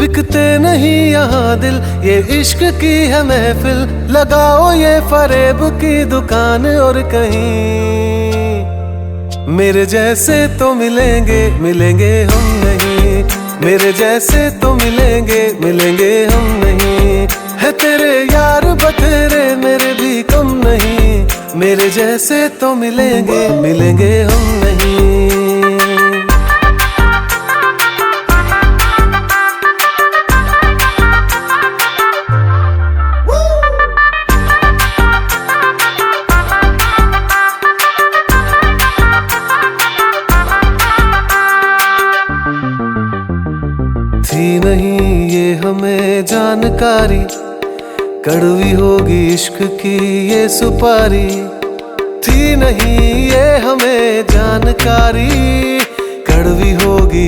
बिकते नहीं यहाँ दिल, ये इश्क की है महफिल। लगाओ ये फरेब की दुकान और कहीं मेरे जैसे तो मिलेंगे, मिलेंगे हम नहीं। मेरे जैसे तो मिलेंगे, मिलेंगे हम नहीं। है तेरे यार बतेरे, मेरे भी कम नहीं। मेरे जैसे तो मिलेंगे, मिलेंगे हम नहीं। थी नहीं ये हमें जानकारी, कड़वी होगी इश्क की ये सुपारी। थी नहीं ये हमें जानकारी, कड़वी होगी